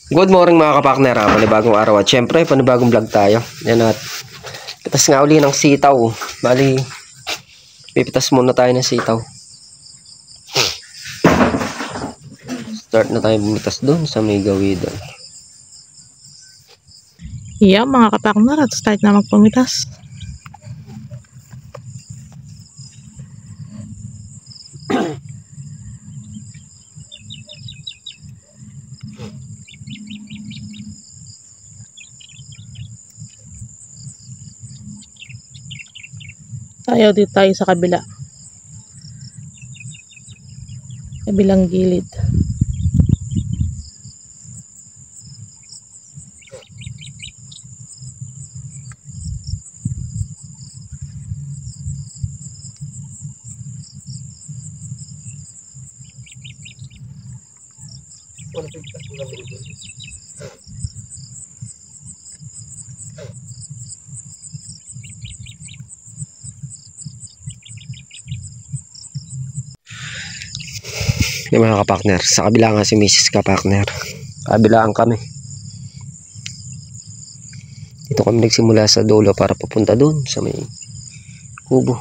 Good morning mga kapakner, panibagong araw at syempre panibagong vlog tayo. Yan at pitas nga uli ng sitaw. Bali, pipitas muna tayo ng sitaw. Start na tayo bumitas doon sa may gawidan. Yeah, mga kapakner, at start na magpumitas. Tayo dito tayo sa kabilang gilid. Yung mga kapakner, sa kabila nga si Mrs. kapakner, kabilaan kami. Dito kami nagsimula sa dulo para papunta doon sa may kubo.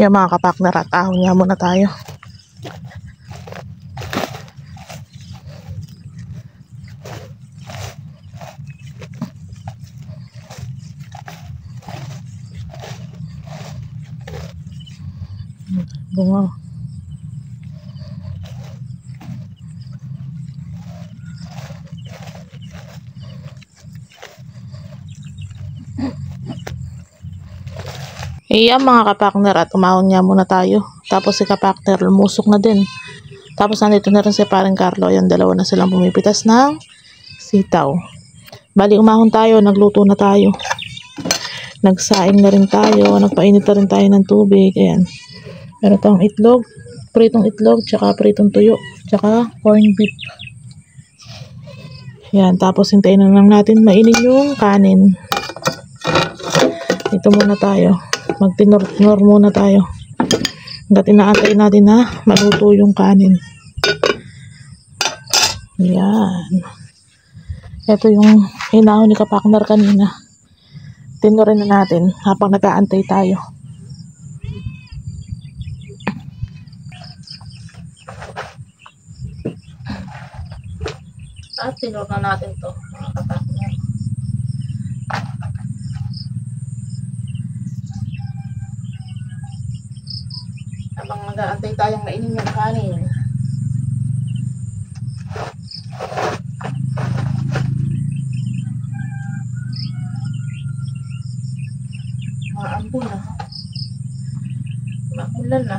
Yeah, mga kapakner, at ahon nga muna tayo. Bunga. Iyan mga kapakner, at umahon nga muna tayo. Tapos si kapakner lumusok na din. Tapos nandito na rin si paring Carlo. Ayan, dalawa na silang pumipitas ng sitaw. Bali umahon tayo, nagluto na tayo. Nagsaing na rin tayo, nagpainit na rin tayo ng tubig. Ayan. Meron tayong itlog, pritong itlog, tsaka pritong tuyo, tsaka corned beef. Ayan, tapos hintayin na lang natin mainin yung kanin. Ito muna tayo. Magtinor-tinor muna tayo. Hanggat inaantay natin na maluto yung kanin. Yan. Ito yung hinahon ni kapakner kanina. Tinurin na natin habang nag-aantay tayo. At tinur na natin to mga kapakner. Habang nag-aantay tayong mainin yung kanin. Maambun na. Makulan na.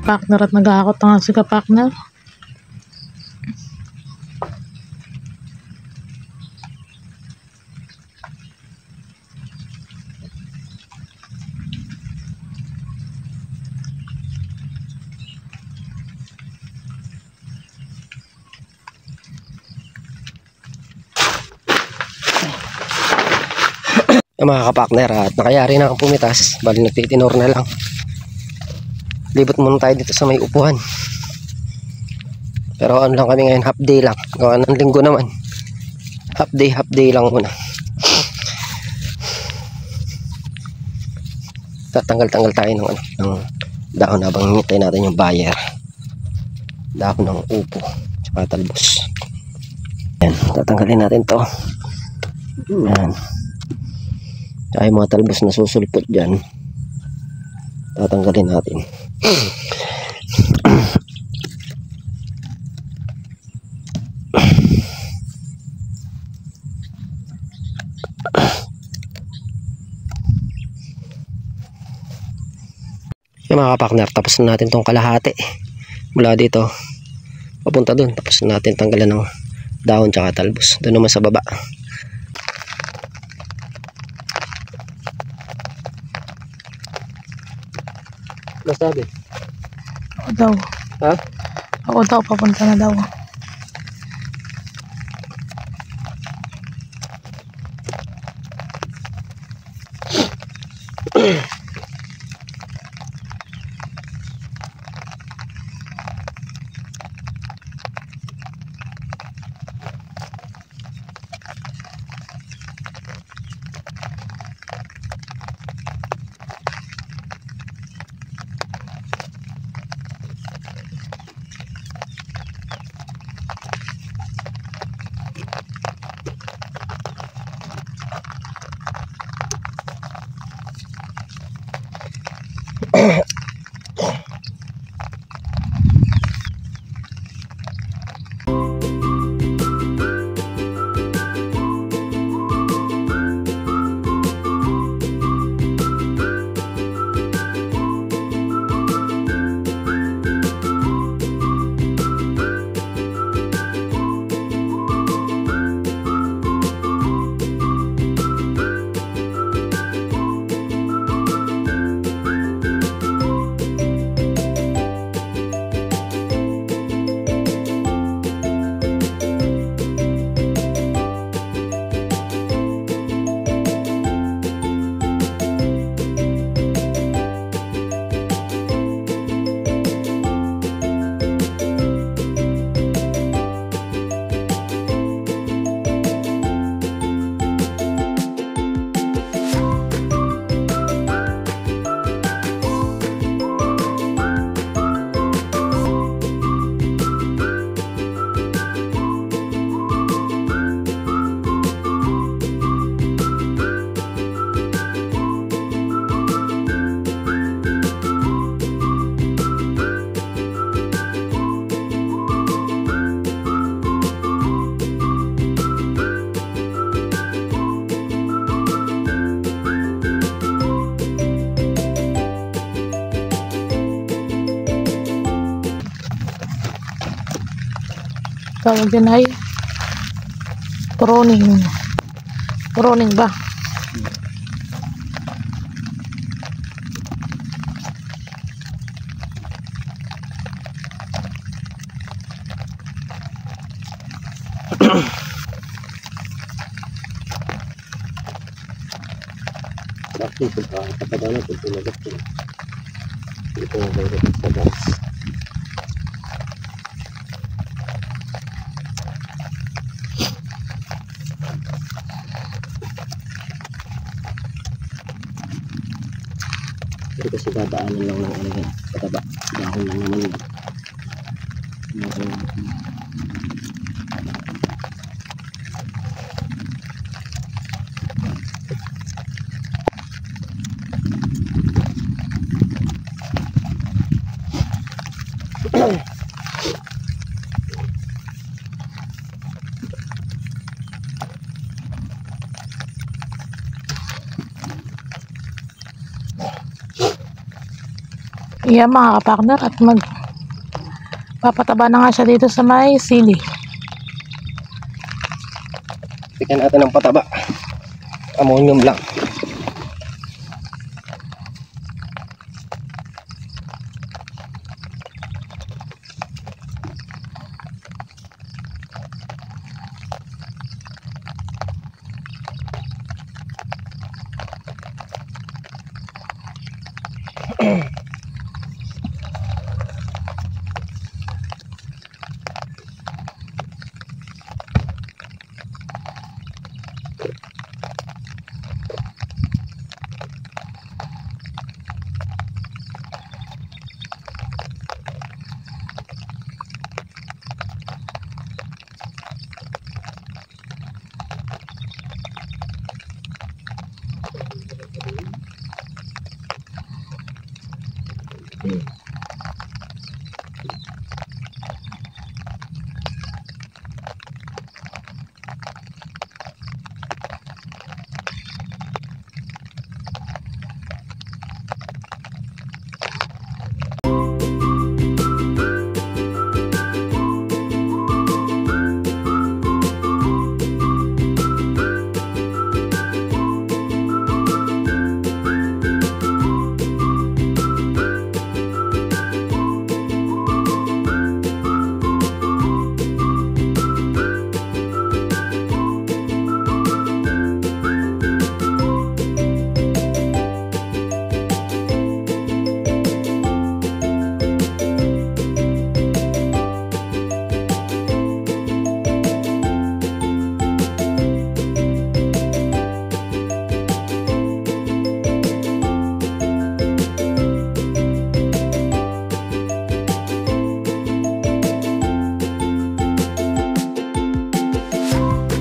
Partner at nag-aakot na nga si kapakner. Mga kapakner, at nakayari na ang pumitas. Bali nagtitinor na lang. Libot muna tayo dito sa may upuan. Pero ano lang kami ngayon, half day lang. Gawa ng linggo naman. Half day lang muna. Tatanggal-tanggal tayo ng dahon habang hintay natin yung buyer. Dahon ng upo tsaka talbos. Yan, tatanggalin natin to. Yan. Tsaka yung mga talbos na susulpot dyan, tatanggalin natin. Yung mga kapakner, tapos na natin tong kalahati mula dito papunta dun. Tapos na natin tanggalan ng dahon tsaka talbos doon naman sa baba. Masabi? Ako daw. Ha? Ako daw, papunta na daw. tawag din ay pruning. Pruning ba? Bakit ito pa? Kapag ano ito, tumagas ito. Ito na ito sa gas. Ito kasi dadaanan lang ng ano yan, pataba. Dahon lang naman yun. Iya mga kapartner, at papataba na nga siya dito sa may sili. Bigyan natin ng pataba. Ammonium lang.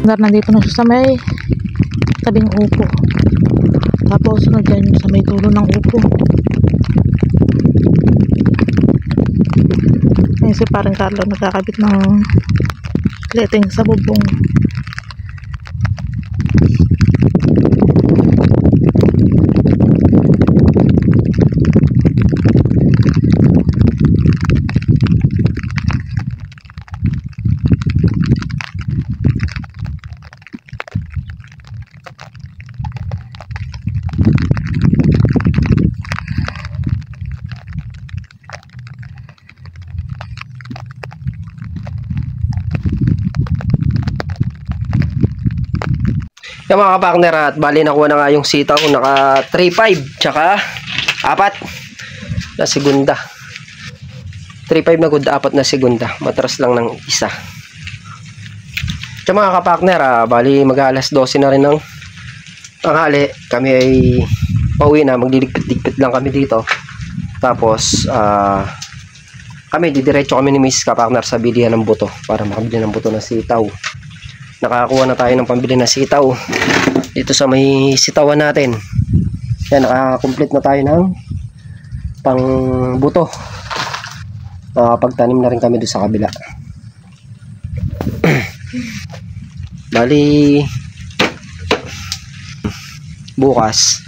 Nandito na siya sa may tabing upo. Tapos nandiyan sa may dulo ng upo. Ngayon si parang Carlo nagkakabit ng kleting sa bubong. Yung mga kapartner, at bali nakuha na nga yung sitaw, naka 3.5 tsaka 4 na segunda. 3.5 na good, 4 na segunda, matras lang ng isa. So mga kapartner, bali mag-alas 12 na rin ng tanghali. Kami ay pauwi na, magdiligpit-ligpit lang kami dito. Tapos kami didiretso kami ni Miss kapartner sa bilihan ng buto para makabili ng buto ng sitaw. Nakakuha na tayo ng pambili na sitaw dito sa may sitawan natin. Yan, nakakomplete na tayo ng pang buto. Nakapagtanim na rin kami doon sa kabila. Bali bukas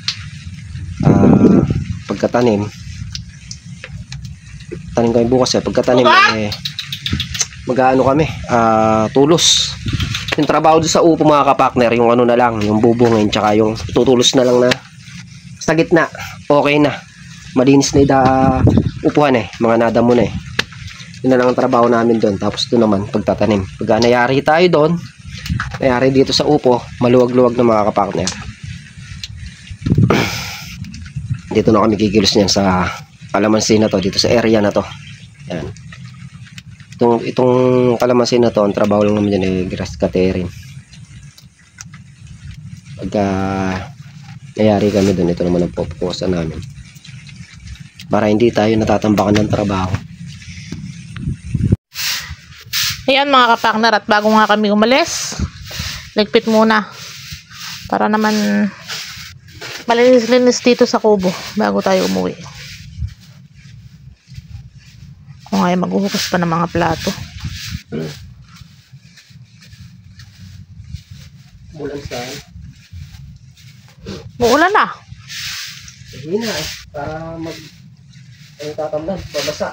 pagkatanim tanim kami bukas pagkatanim mag-ano kami, tulos. Yung trabaho doon sa upo mga kapakner, yung ano na lang, yung bubungin, tsaka yung tutulos na lang na sa gitna, okay na. Malinis na upuhan mga nadamo na Yun na lang ang trabaho namin doon. Tapos doon naman, pagtatanim. Pag nayari tayo doon, nayari dito sa upo, maluwag-luwag na mga kapakner. Dito na kami kikilos niyan sa kalamansi na to, dito sa area na to. Yan. Itong kalamansi na to, ang trabaho lang naman dyan grass cutting. Pagka nayari kami doon, ito naman ang pupukusan namin. Para hindi tayo natatambakan ng trabaho. Ayan mga kapakner, at bago nga kami umalis, ligpit muna. Para naman malinis-linis dito sa kubo bago tayo umuwi. Kung ay maghuhugas pa ng mga plato. Mulan saan? Muulan na. Hindi na para ang tatamnan, babasa.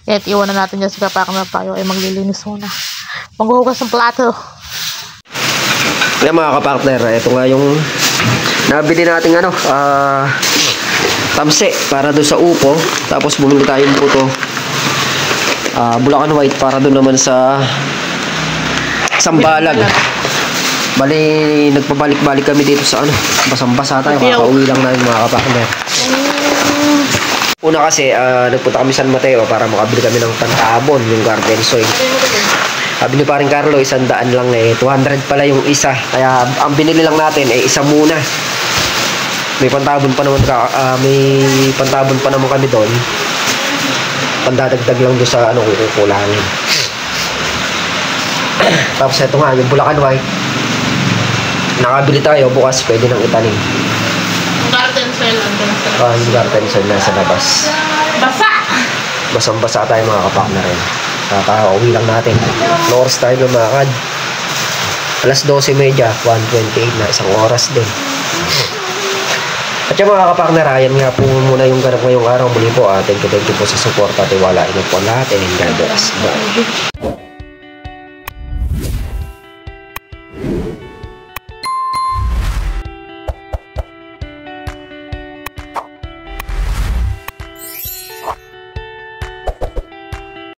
At iwan na natin dyan sa kapakner, tayo ay maglilinis muna. Maghuhugas ng plato. Kaya mga kapartner, ito nga yung nabili nating tamse para doon sa upo. Tapos bumili tayong puto, Bulacan White para doon naman sa Sambalag. Bali, nagpabalik-balik kami dito sa basang-basa tayo. Kakauwi lang namin mga kapartner. Una kasi, nagpunta kami San Mateo para makabili kami ng pantabon, yung garden soil. Sabi ni paring Carlo, 100 lang 200 pala yung isa. Kaya ang binili lang natin isa muna. May pantabon pa naman kami doon. Pandadagdag lang doon sa kukulangin. Tapos ito nga, yung Bulacan White. Nakabili tayo, bukas pwede nang itanim. Garden soil Yung garden soil nasa labas. Basa! Basang-basa tayo mga kapakner rin. Kakauwi lang natin. Oras tayo lumakad. Alas 12:30, 1:28 na, isang oras din. At yung mga kapakner, yan nga po muna yung ganap ngayong araw. Muli po, thank you po sa support at iwala. Ingat po lahat and God bless. Bye.